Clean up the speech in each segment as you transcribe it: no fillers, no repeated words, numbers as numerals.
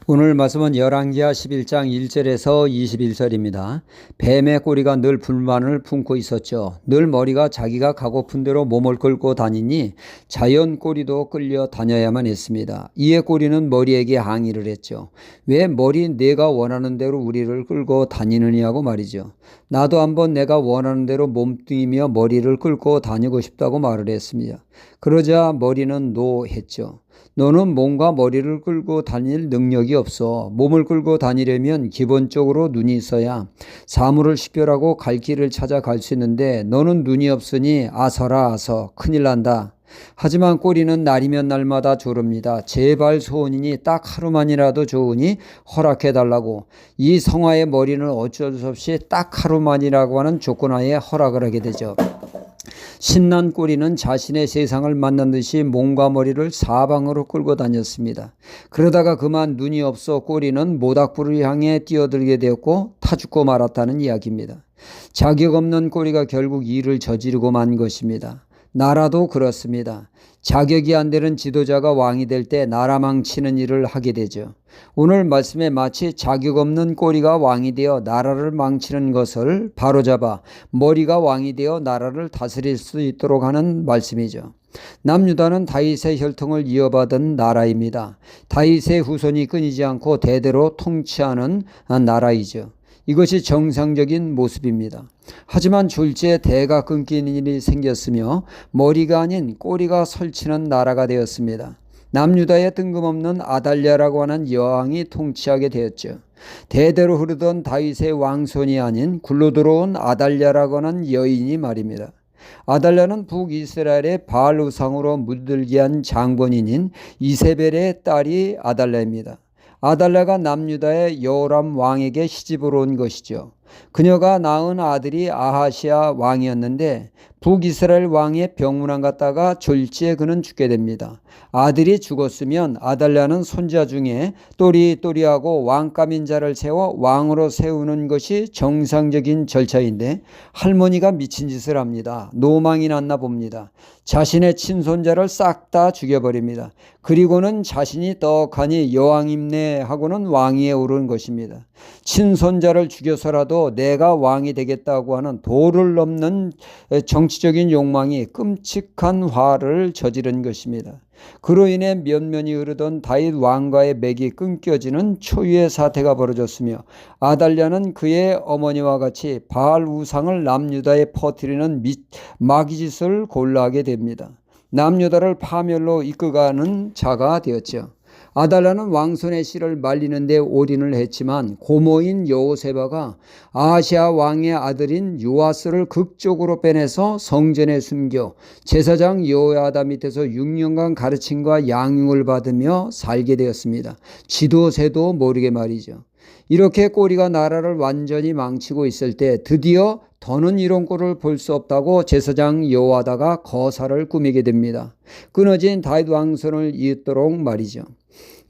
오늘 말씀은 열왕기하 11장 1절에서 21절입니다. 뱀의 꼬리가 늘 불만을 품고 있었죠. 늘 머리가 자기가 가고픈 대로 몸을 끌고 다니니 자연 꼬리도 끌려 다녀야만 했습니다. 이에 꼬리는 머리에게 항의를 했죠. 왜 머리 내가 원하는 대로 우리를 끌고 다니느냐고 말이죠. 나도 한번 내가 원하는 대로 몸뚱이며 머리를 끌고 다니고 싶다고 말을 했습니다. 그러자 머리는 노했죠. 너는 몸과 머리를 끌고 다닐 능력이 없어. 몸을 끌고 다니려면 기본적으로 눈이 있어야 사물을 식별하고 갈 길을 찾아 갈 수 있는데 너는 눈이 없으니 아서라 아서 큰일 난다. 하지만 꼬리는 날이면 날마다 조릅니다. 제발 소원이니 딱 하루만이라도 좋으니 허락해달라고. 이 성화의 머리는 어쩔 수 없이 딱 하루만이라고 하는 조건하에 허락을 하게 되죠. 신난 꼬리는 자신의 세상을 만난 듯이 몸과 머리를 사방으로 끌고 다녔습니다. 그러다가 그만 눈이 없어 꼬리는 모닥불을 향해 뛰어들게 되었고 타 죽고 말았다는 이야기입니다. 자격 없는 꼬리가 결국 일을 저지르고 만 것입니다. 나라도 그렇습니다. 자격이 안 되는 지도자가 왕이 될 때 나라 망치는 일을 하게 되죠. 오늘 말씀에 마치 자격 없는 꼬리가 왕이 되어 나라를 망치는 것을 바로잡아 머리가 왕이 되어 나라를 다스릴 수 있도록 하는 말씀이죠. 남유다는 다윗의 혈통을 이어받은 나라입니다. 다윗의 후손이 끊이지 않고 대대로 통치하는 나라이죠. 이것이 정상적인 모습입니다. 하지만 졸지에 대가 끊기는 일이 생겼으며 머리가 아닌 꼬리가 설치는 나라가 되었습니다. 남유다에 뜬금없는 아달랴라고 하는 여왕이 통치하게 되었죠. 대대로 흐르던 다윗의 왕손이 아닌 굴러 들어온 아달랴라고 하는 여인이 말입니다. 아달랴는 북이스라엘의 바알 우상으로 물들게 한 장본인인 이세벨의 딸이 아달랴입니다. 아달랴가 남유다의 여호람 왕에게 시집을 온 것이죠. 그녀가 낳은 아들이 아하시아 왕이었는데 북이스라엘 왕의 병문안 갔다가 졸지에 그는 죽게 됩니다. 아들이 죽었으면 아달랴는 손자 중에 또리또리하고 왕감인 자를 세워 왕으로 세우는 것이 정상적인 절차인데 할머니가 미친 짓을 합니다. 노망이 났나 봅니다. 자신의 친손자를 싹 다 죽여버립니다. 그리고는 자신이 떡하니 여왕임내 하고는 왕위에 오른 것입니다. 친손자를 죽여서라도 내가 왕이 되겠다고 하는 도를 넘는 정치적인 욕망이 끔찍한 화를 저지른 것입니다. 그로 인해 면면이 흐르던 다윗 왕과의 맥이 끊겨지는 초유의 사태가 벌어졌으며 아달랴는 그의 어머니와 같이 바알 우상을 남유다에 퍼뜨리는 마귀짓을 골라하게 됩니다. 남유다를 파멸로 이끌어가는 자가 되었죠. 아달랴는 왕손의 씨를 말리는 데 올인을 했지만 고모인 여호세바가 아하시아 왕의 아들인 요아스를 극적으로 빼내서 성전에 숨겨 제사장 여호야다 밑에서 6년간 가르침과 양육을 받으며 살게 되었습니다. 지도 새도 모르게 말이죠. 이렇게 꼬리가 나라를 완전히 망치고 있을 때 드디어 더는 이런 꼴을 볼 수 없다고 제사장 여호야다가 거사를 꾸미게 됩니다. 끊어진 다윗 왕손을 잇도록 말이죠.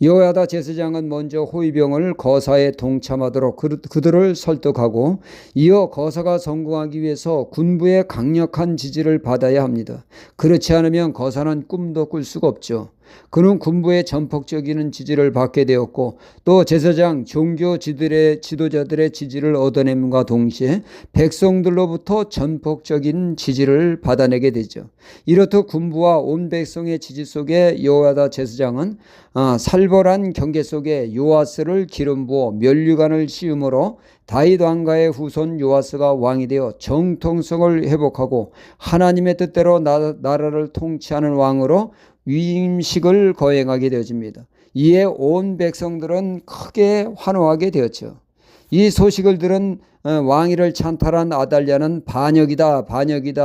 여호야다 제사장은 먼저 호위병을 거사에 동참하도록 그들을 설득하고 이어 거사가 성공하기 위해서 군부의 강력한 지지를 받아야 합니다. 그렇지 않으면 거사는 꿈도 꿀 수가 없죠. 그는 군부의 전폭적인 지지를 받게 되었고 또 제사장, 종교 지도자들의 지지를 얻어냄과 동시에 백성들로부터 전폭적인 지지를 받아내게 되죠. 이렇듯 군부와 온 백성의 지지 속에 여호야다 제사장은 살벌한 경계 속에 요아스를 기름 부어 면류관을 씌움으로 다윗 왕가의 후손 요아스가 왕이 되어 정통성을 회복하고 하나님의 뜻대로 나라를 통치하는 왕으로 위임식을 거행하게 되어집니다. 이에 온 백성들은 크게 환호하게 되었죠. 이 소식을 들은 왕위를 찬탈한 아달랴는 반역이다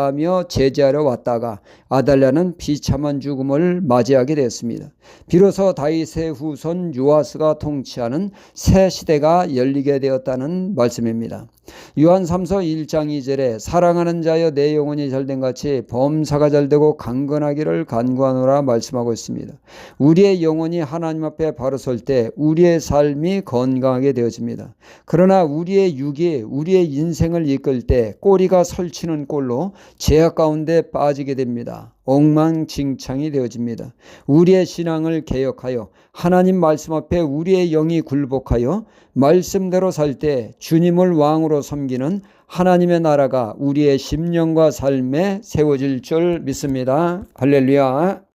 하며 제지하려 왔다가 아달랴는 비참한 죽음을 맞이하게 되었습니다. 비로소 다윗의 후손 요아스가 통치하는 새 시대가 열리게 되었다는 말씀입니다. 요한 3서 1장 2절에 사랑하는 자여 내 영혼이 잘된 같이 범사가 잘되고 강건하기를 간구하노라 말씀하고 있습니다. 우리의 영혼이 하나님 앞에 바로 설 때 우리의 삶이 건강하게 되어집니다. 그러나 우리의 육이 우리의 인생을 이끌 때 꼬리가 설치는 꼴로 죄악 가운데 빠지게 됩니다. 엉망진창이 되어집니다. 우리의 신앙을 개혁하여 하나님 말씀 앞에 우리의 영이 굴복하여 말씀대로 살 때 주님을 왕으로 섬기는 하나님의 나라가 우리의 심령과 삶에 세워질 줄 믿습니다. 할렐루야.